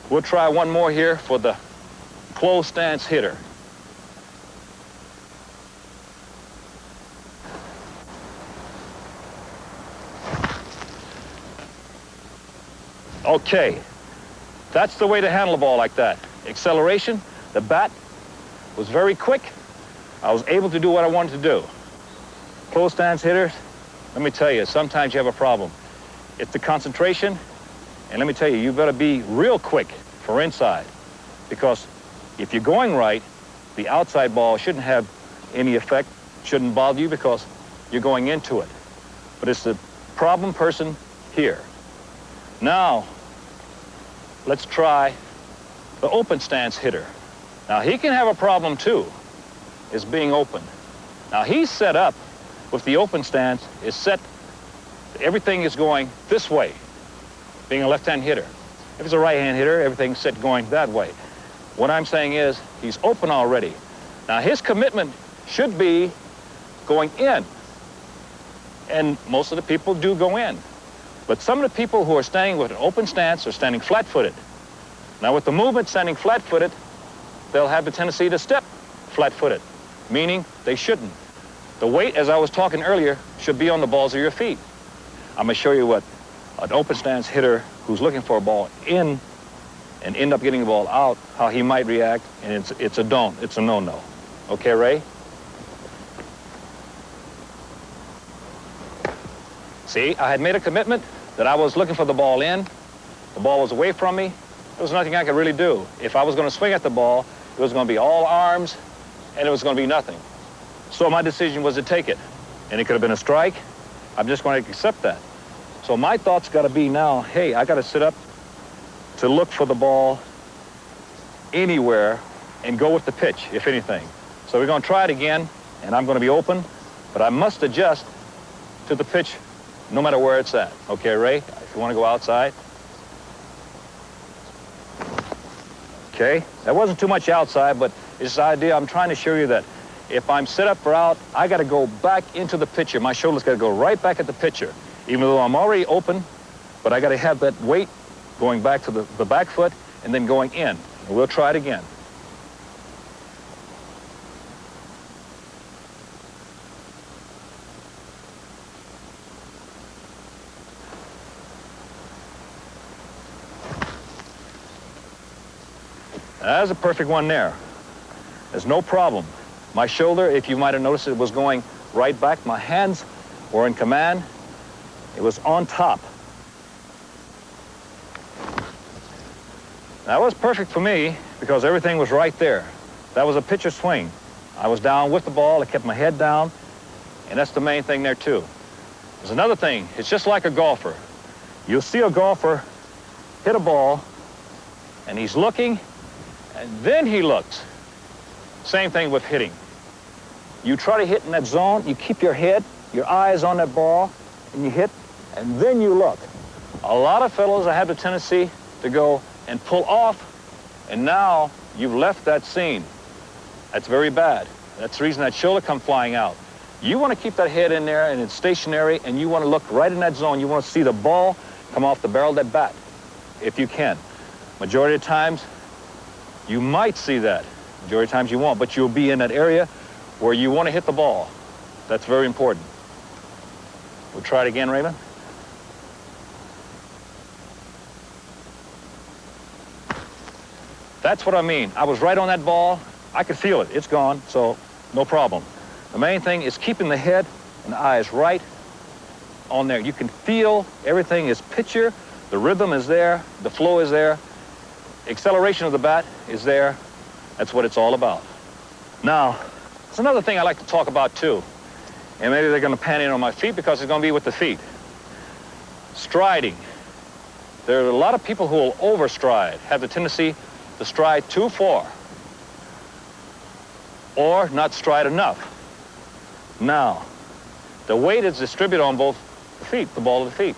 We'll try one more here for the closed stance hitter. Okay, that's the way to handle a ball like that. Acceleration, the bat was very quick. I was able to do what I wanted to do. Closed stance hitters, let me tell you, sometimes you have a problem. It's the concentration, and let me tell you, you better be real quick for inside, because if you're going right, the outside ball shouldn't have any effect, shouldn't bother you because you're going into it. But it's the problem person here. Now, let's try the open stance hitter. Now, he can have a problem too, is being open. Now, he's set up with the open stance, is set, everything is going this way, being a left-hand hitter. If it's a right-hand hitter, everything's set going that way. What I'm saying is, he's open already. Now, his commitment should be going in, and most of the people do go in. But some of the people who are standing with an open stance are standing flat-footed. Now, with the movement standing flat-footed, they'll have the tendency to step flat-footed, meaning they shouldn't. The weight, as I was talking earlier, should be on the balls of your feet. I'm going to show you what an open stance hitter who's looking for a ball in and end up getting the ball out, how he might react, and it's a don't, it's a no-no. Okay, Ray? See, I had made a commitment that I was looking for the ball in. The ball was away from me. There was nothing I could really do. If I was going to swing at the ball, it was going to be all arms, and it was going to be nothing. So my decision was to take it. And it could have been a strike. I'm just going to accept that. So my thought's got to be now, hey, I got to sit up to look for the ball anywhere and go with the pitch, if anything. So we're going to try it again, and I'm going to be open, but I must adjust to the pitch no matter where it's at. Okay, Ray, if you want to go outside. Okay, that wasn't too much outside, but it's the idea I'm trying to show you that if I'm set up for out, I got to go back into the pitcher. My shoulder's got to go right back at the pitcher, even though I'm already open, but I got to have that weight going back to the back foot and then going in. And we'll try it again. That's a perfect one there. There's no problem. My shoulder, if you might have noticed, it was going right back. My hands were in command. It was on top. That was perfect for me because everything was right there. That was a pitcher swing. I was down with the ball. I kept my head down, and that's the main thing there too. There's another thing. It's just like a golfer. You'll see a golfer hit a ball, and he's looking, and then he looks. Same thing with hitting. You try to hit in that zone, you keep your head, your eyes on that ball, and you hit, and then you look. A lot of fellows have the tendency to go and pull off, and now you've left that scene. That's very bad. That's the reason that shoulder come flying out. You want to keep that head in there, and it's stationary, and you want to look right in that zone. You want to see the ball come off the barrel of that bat, if you can. Majority of times, you might see that. Majority of times you won't, but you'll be in that area where you want to hit the ball. That's very important. We'll try it again, Raymond. That's what I mean. I was right on that ball. I could feel it. It's gone, so no problem. The main thing is keeping the head and the eyes right on there. You can feel everything is pitcher. The rhythm is there. The flow is there. Acceleration of the bat is there. That's what it's all about. Now, there's another thing I like to talk about too. And maybe they're going to pan in on my feet because it's going to be with the feet. Striding. There are a lot of people who will overstride, have the tendency to stride too far or not stride enough. Now, the weight is distributed on both the feet, the ball of the feet.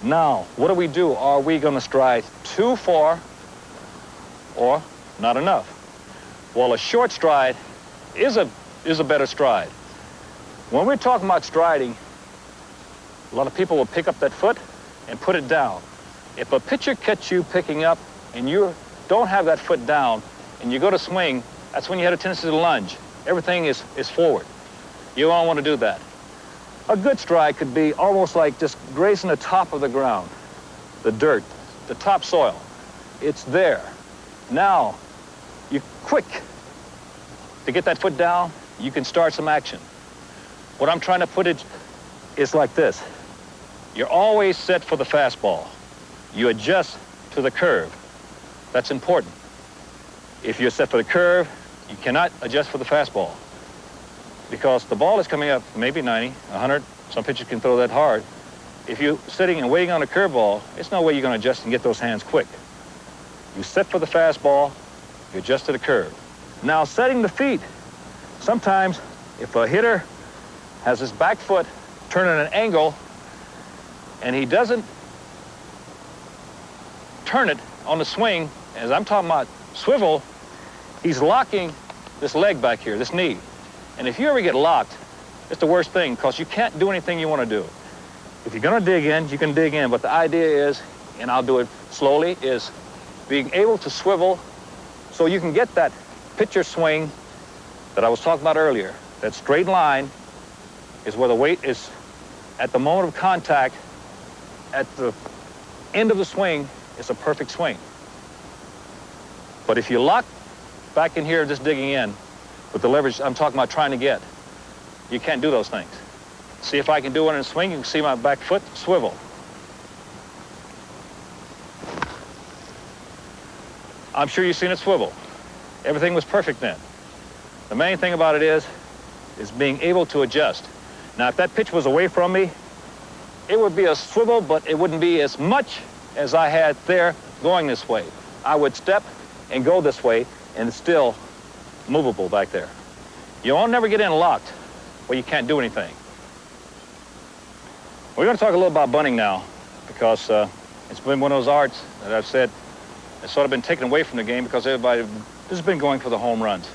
Now, what do we do? Are we going to stride too far or not enough? Well, a short stride is a better stride. When we're talking about striding, a lot of people will pick up that foot and put it down. If a pitcher catches you picking up and you don't have that foot down and you go to swing, that's when you have a tendency to lunge. Everything is forward. You don't want to do that. A good stride could be almost like just grazing the top of the ground, the dirt, the topsoil. It's there. Now, you're quick to get that foot down, you can start some action. What I'm trying to put it is like this. You're always set for the fastball. You adjust to the curve. That's important. If you're set for the curve, you cannot adjust for the fastball because the ball is coming up maybe 90, 100. Some pitchers can throw that hard. If you're sitting and waiting on a curveball, there's no way you're going to adjust and get those hands quick. You set for the fastball, you adjust to the curve. Now, setting the feet. Sometimes if a hitter has his back foot turned at an angle and he doesn't turn it on the swing, as I'm talking about swivel, he's locking this leg back here, this knee. And if you ever get locked, it's the worst thing because you can't do anything you want to do. If you're going to dig in, you can dig in. But the idea is, and I'll do it slowly, is being able to swivel so you can get that pitcher swing that I was talking about earlier. That straight line is where the weight is at the moment of contact. At the end of the swing, it's a perfect swing. But if you lock back in here just digging in with the leverage I'm talking about trying to get, you can't do those things. See if I can do it in a swing. You can see my back foot swivel. I'm sure you've seen it swivel. Everything was perfect then. The main thing about it is being able to adjust. Now, if that pitch was away from me, it would be a swivel, but it wouldn't be as much as I had there going this way. I would step and go this way, and it's still movable back there. You won't never get in locked where you can't do anything. We're going to talk a little about bunting now because it's been one of those arts that I've said it's sort of been taken away from the game because everybody has been going for the home runs.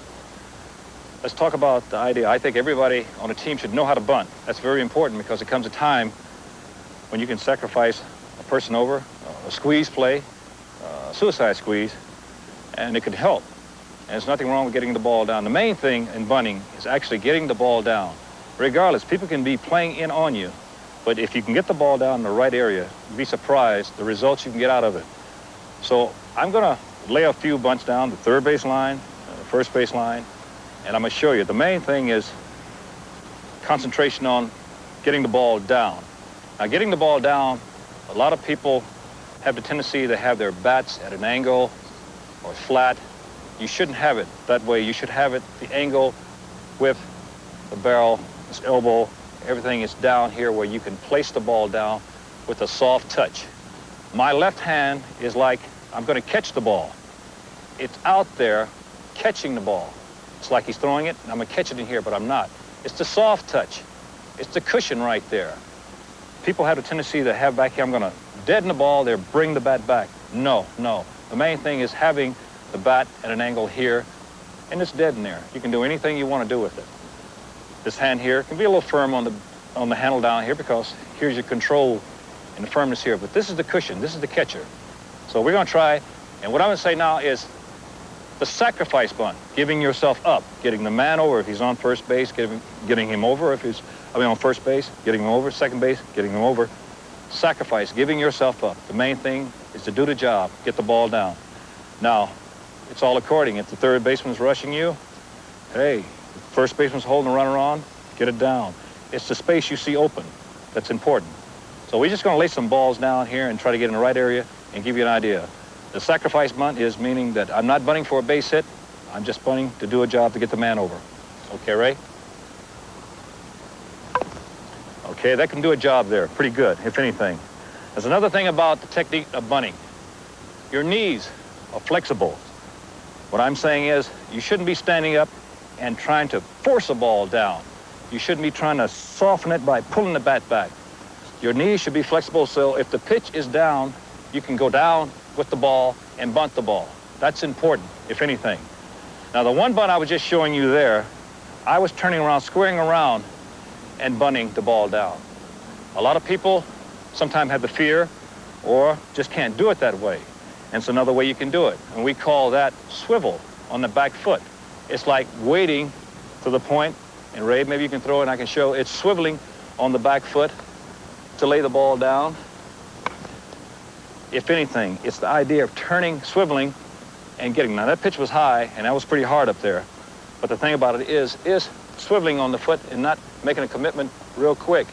Let's talk about the idea. I think everybody on a team should know how to bunt. That's very important because it comes a time when you can sacrifice a person over, a squeeze play, a suicide squeeze, and it could help. And there's nothing wrong with getting the ball down. The main thing in bunting is actually getting the ball down. Regardless, people can be playing in on you, but if you can get the ball down in the right area, you'd be surprised the results you can get out of it. So I'm going to lay a few bunts down, the third base line, the first base line, and I'm going to show you. The main thing is concentration on getting the ball down. Now, getting the ball down, a lot of people have the tendency to have their bats at an angle or flat. You shouldn't have it that way. You should have it the angle with the barrel, this elbow, everything is down here where you can place the ball down with a soft touch. My left hand is like I'm going to catch the ball. It's out there catching the ball. It's like he's throwing it, and I'm going to catch it in here, but I'm not. It's the soft touch. It's the cushion right there. People have a tendency to have back here, I'm going to deaden the ball there, bring the bat back. No, no. The main thing is having the bat at an angle here, and it's dead in there. You can do anything you want to do with it. This hand here can be a little firm on the handle down here because here's your control and the firmness here, but this is the cushion, this is the catcher. So we're going to try, and what I'm going to say now is the sacrifice bunt, giving yourself up, getting the man over if he's on first base, getting him over if he's on first base, getting him over, second base, getting him over. Sacrifice, giving yourself up. The main thing is to do the job, get the ball down. Now, it's all according. If the third baseman's rushing you, hey, the first baseman's holding the runner on, get it down. It's the space you see open that's important. So we're just going to lay some balls down here and try to get in the right area and give you an idea. The sacrifice bunt is meaning that I'm not bunting for a base hit. I'm just bunting to do a job to get the man over. Okay, Ray? Okay, that can do a job there. Pretty good, if anything. There's another thing about the technique of bunting. Your knees are flexible. What I'm saying is you shouldn't be standing up and trying to force a ball down. You shouldn't be trying to soften it by pulling the bat back. Your knees should be flexible, so if the pitch is down, you can go down with the ball and bunt the ball. That's important, if anything. Now, the one bunt I was just showing you there, I was turning around, squaring around, and bunting the ball down. A lot of people sometimes have the fear or just can't do it that way. And it's another way you can do it. And we call that swivel on the back foot. It's like waiting to the point, and Ray, maybe you can throw it and I can show, it's swiveling on the back foot to lay the ball down. If anything, it's the idea of turning, swiveling, and getting. Now, that pitch was high, and that was pretty hard up there. But the thing about it is swiveling on the foot and not making a commitment real quick.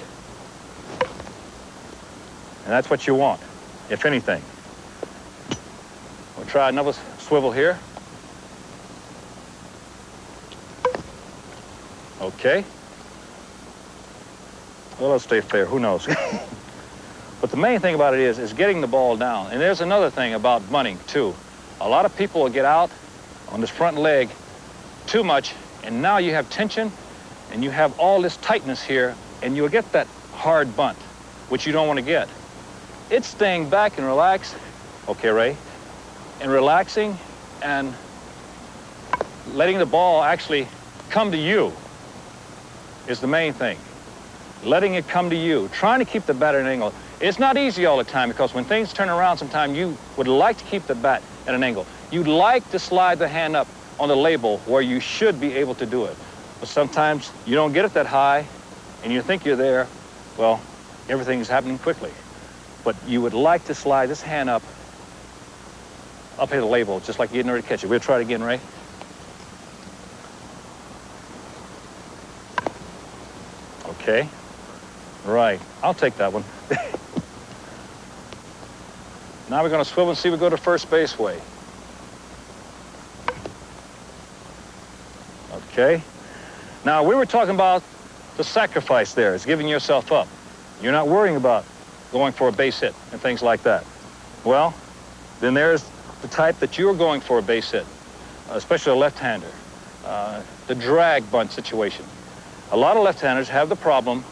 And that's what you want, if anything. We'll try another swivel here. Okay. Well, let's stay fair, who knows? But the main thing about it is getting the ball down. And there's another thing about bunting, too. A lot of people will get out on this front leg too much, and now you have tension, and you have all this tightness here, and you'll get that hard bunt, which you don't want to get. It's staying back and relax, okay, Ray, and relaxing and letting the ball actually come to you is the main thing. Letting it come to you, trying to keep the bat at an angle. It's not easy all the time, because when things turn around sometimes, you would like to keep the bat at an angle. You'd like to slide the hand up on the label where you should be able to do it. But sometimes you don't get it that high, and you think you're there. Well, everything is happening quickly. But you would like to slide this hand up at the label, just like you're getting ready to catch it. We'll try it again, Ray. Okay. Right. I'll take that one. Now we're going to swivel and see if we go to first base way. Okay. Now, we were talking about the sacrifice there. It's giving yourself up. You're not worrying about going for a base hit and things like that. Well, then there's the type that you're going for a base hit, especially a left-hander, the drag bunt situation. A lot of left-handers have the problem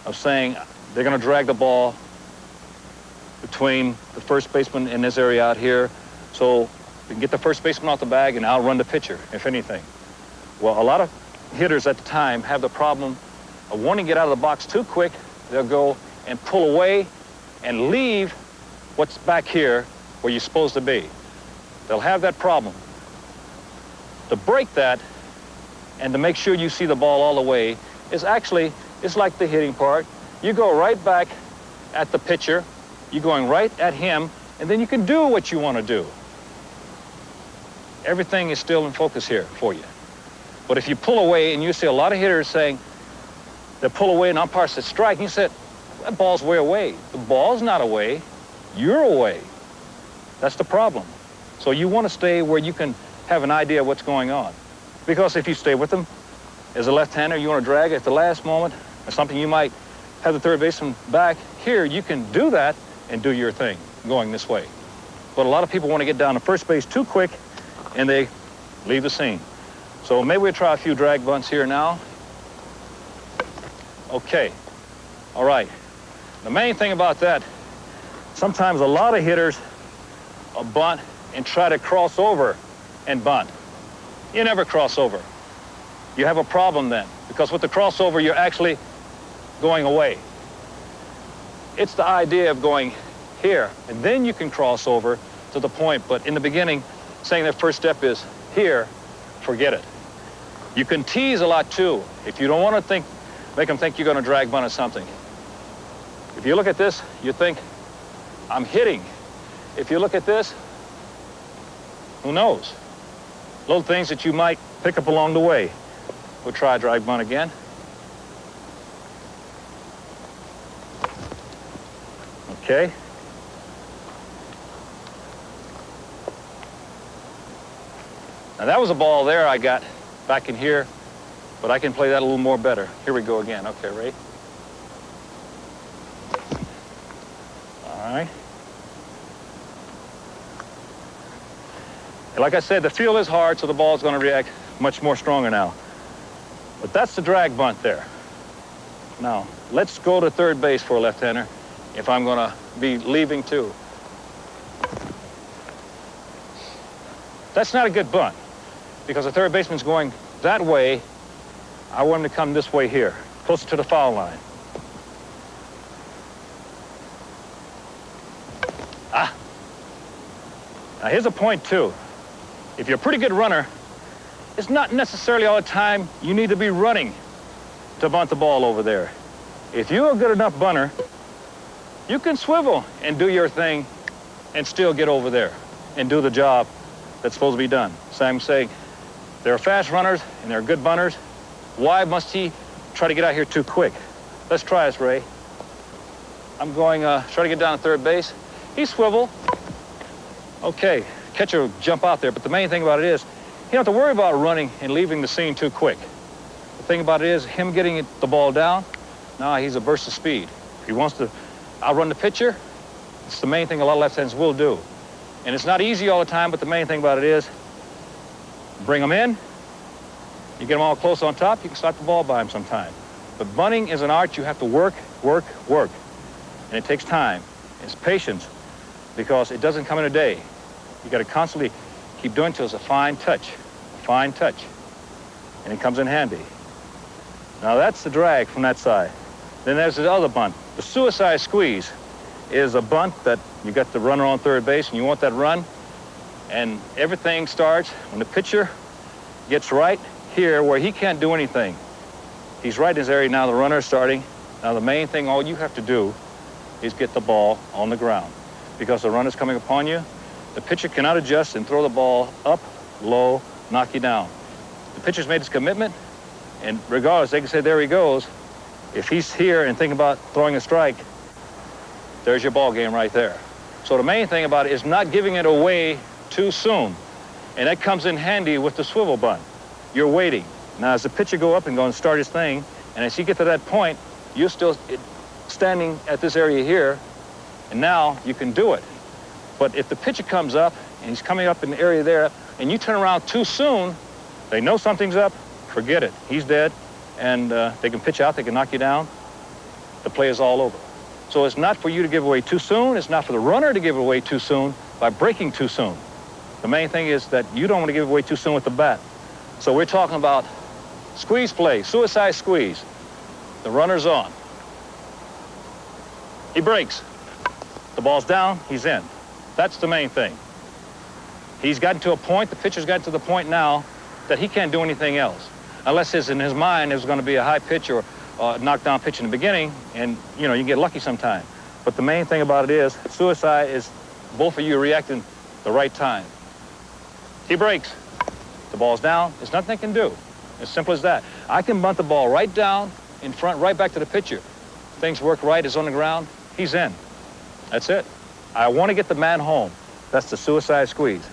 of saying they're going to drag the ball between the first baseman in this area out here, so we can get the first baseman off the bag and outrun the pitcher, if anything. Well, a lot of hitters at the time have the problem of wanting to get out of the box too quick. They'll go and pull away and leave what's back here where you're supposed to be. They'll have that problem. To break that and to make sure you see the ball all the way is actually, it's like the hitting part. You go right back at the pitcher, you're going right at him, and then you can do what you want to do. Everything is still in focus here for you. But if you pull away, and you see a lot of hitters saying, they pull away and umpire says strike, and you said, that ball's way away. The ball's not away, you're away. That's the problem. So you want to stay where you can have an idea of what's going on. Because if you stay with them, as a left-hander, you want to drag at the last moment, or something you might have the third baseman back. Here, you can do that and do your thing going this way. But a lot of people want to get down to first base too quick, and they leave the scene. So maybe we'll try a few drag bunts here now. Okay. All right. The main thing about that, sometimes a lot of hitters bunt and try to cross over and bunt. You never cross over. You have a problem then, because with the crossover, you're actually going away. It's the idea of going here, and then you can cross over to the point. But in the beginning, saying that first step is here, forget it. You can tease a lot too. If you don't want to make them think you're going to drag bunt or something. If you look at this, you think, I'm hitting. If you look at this, who knows? Little things that you might pick up along the way. We'll try drag bunt again. Okay. Now that was a ball there I got back in here, but I can play that a little more better. Here we go again. Okay, Ray. All right. And like I said, the field is hard, so the ball's going to react much more stronger now. But that's the drag bunt there. Now, let's go to third base for a left-hander if I'm going to be leaving too. That's not a good bunt because the third baseman's going that way. I want him to come this way here, closer to the foul line. Now here's a point too. If you're a pretty good runner, it's not necessarily all the time you need to be running to bunt the ball over there. If you're a good enough bunter, you can swivel and do your thing and still get over there and do the job that's supposed to be done. So I'm saying there are fast runners and there are good bunters. Why must he try to get out here too quick? Let's try this, Ray. I'm going, try to get down to third base. He swivel. Okay, catcher will jump out there, but the main thing about it is, you don't have to worry about running and leaving the scene too quick. The thing about it is, him getting the ball down, now he's a burst of speed. If he wants to outrun the pitcher, it's the main thing a lot of left-handers will do. And it's not easy all the time, but the main thing about it is, bring them in, you get them all close on top, you can slap the ball by him sometime. But bunting is an art you have to work, work, work. And it takes time. It's patience, because it doesn't come in a day. You got to constantly keep doing it till it's a fine touch, and it comes in handy. Now that's the drag from that side. Then there's the other bunt. The suicide squeeze is a bunt that you got the runner on third base and you want that run, and everything starts when the pitcher gets right here where he can't do anything. He's right in his area now, the runner's starting. Now the main thing, all you have to do is get the ball on the ground, because the runner's coming upon you. The pitcher cannot adjust and throw the ball up, low, knock you down. The pitcher's made his commitment, and regardless, they can say, there he goes. If he's here and thinking about throwing a strike, there's your ball game right there. So the main thing about it is not giving it away too soon. And that comes in handy with the swivel bunt. You're waiting. Now, as the pitcher go up and go and start his thing, and as you get to that point, you're still standing at this area here, and now you can do it. But if the pitcher comes up, and he's coming up in the area there, and you turn around too soon, they know something's up, forget it. He's dead, and they can pitch out, they can knock you down. The play is all over. So it's not for you to give away too soon. It's not for the runner to give it away too soon by breaking too soon. The main thing is that you don't want to give it away too soon with the bat. So we're talking about squeeze play, suicide squeeze. The runner's on. He breaks. The ball's down, he's in. That's the main thing. He's gotten to a point, the pitcher's gotten to the point now that he can't do anything else. Unless in his mind there's going to be a high pitch or a knockdown pitch in the beginning, and you know, you get lucky sometime. But the main thing about it is, suicide is both of you reacting the right time. He breaks. The ball's down, there's nothing they can do. As simple as that. I can bunt the ball right down in front, right back to the pitcher. Things work right, it's on the ground, he's in. That's it. I want to get the man home. That's the suicide squeeze.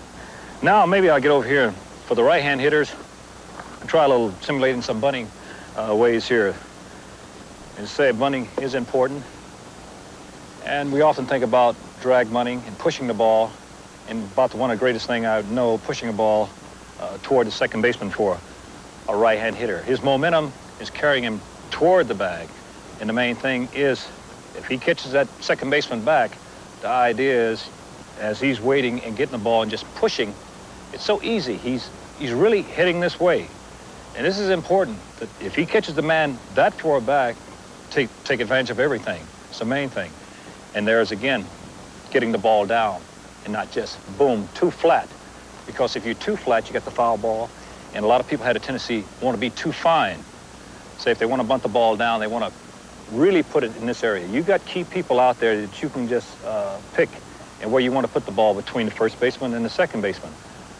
Now maybe I'll get over here for the right-hand hitters and try a little simulating some bunting ways here. And say bunting is important. And we often think about drag bunting and pushing the ball, and about one of the greatest thing I know, pushing a ball toward the second baseman for a right-hand hitter. His momentum is carrying him toward the bag. And the main thing is, if he catches that second baseman back, the idea is, as he's waiting and getting the ball and just pushing, it's so easy. He's really hitting this way. And this is important, that if he catches the man that far back, take advantage of everything. It's the main thing. And there's, again, getting the ball down and not just, boom, too flat. Because if you're too flat, you get the foul ball. And a lot of people had a tendency want to be too fine. Say if they want to bunt the ball down, they want to really put it in this area. You got key people out there that you can just pick and where you want to put the ball between the first baseman and the second baseman.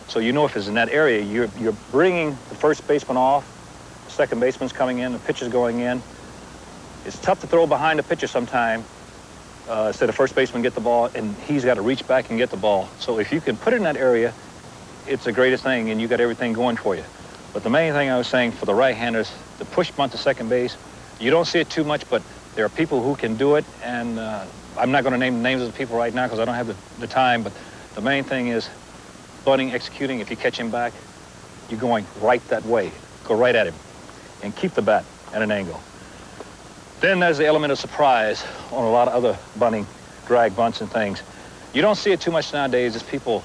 So you know if it's in that area, you're bringing the first baseman off, the second baseman's coming in, the pitcher's going in. It's tough to throw behind the pitcher sometime. Instead of first baseman get the ball, and he's got to reach back and get the ball. So if you can put it in that area, it's the greatest thing, and you got everything going for you. But the main thing I was saying for the right-handers, the push bunt to second base, you don't see it too much, but there are people who can do it, and I'm not going to name the names of the people right now because I don't have the time, but the main thing is bunting, executing. If you catch him back, you're going right that way. Go right at him. and keep the bat at an angle. Then there's the element of surprise on a lot of other bunting, drag bunts and things. You don't see it too much nowadays. It's people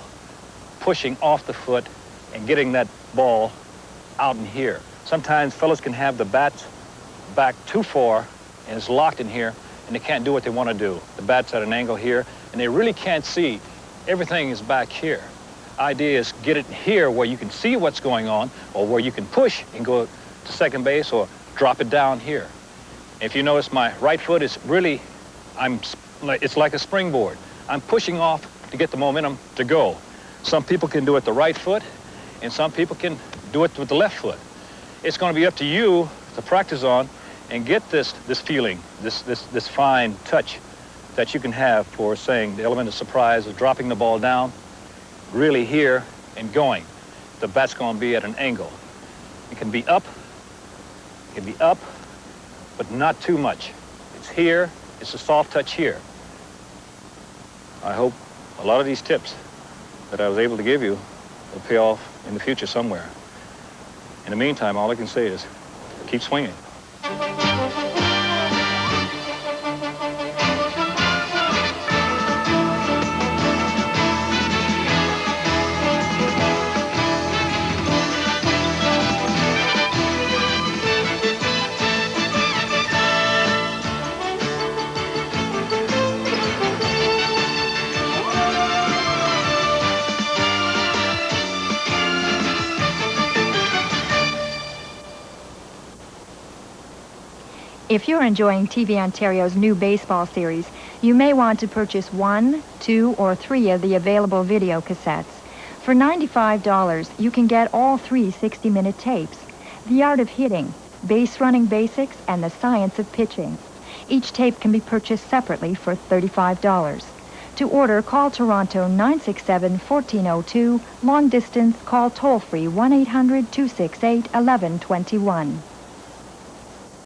pushing off the foot and getting that ball out in here. Sometimes fellas can have the bats back too far and it's locked in here and they can't do what they want to do. The bat's at an angle here and they really can't see. Everything is back here. Idea is get it here where you can see what's going on or where you can push and go to second base or drop it down here. If you notice, my right foot is really, it's like a springboard. I'm pushing off to get the momentum to go. Some people can do it the right foot, and some people can do it with the left foot. It's going to be up to you to practice on and get this feeling, this fine touch that you can have for saying the element of surprise of dropping the ball down, really here and going. The bat's going to be at an angle. It can be up, but not too much. It's here, it's a soft touch here. I hope a lot of these tips that I was able to give you will pay off in the future somewhere. In the meantime, all I can say is keep swinging. If you're enjoying TV Ontario's new baseball series, you may want to purchase 1, 2, or 3 of the available video cassettes. For $95, you can get all 3 60-minute tapes: The Art of Hitting, Base Running Basics, and The Science of Pitching. Each tape can be purchased separately for $35. To order, call Toronto 967-1402. Long distance, call toll-free 1-800-268-1121.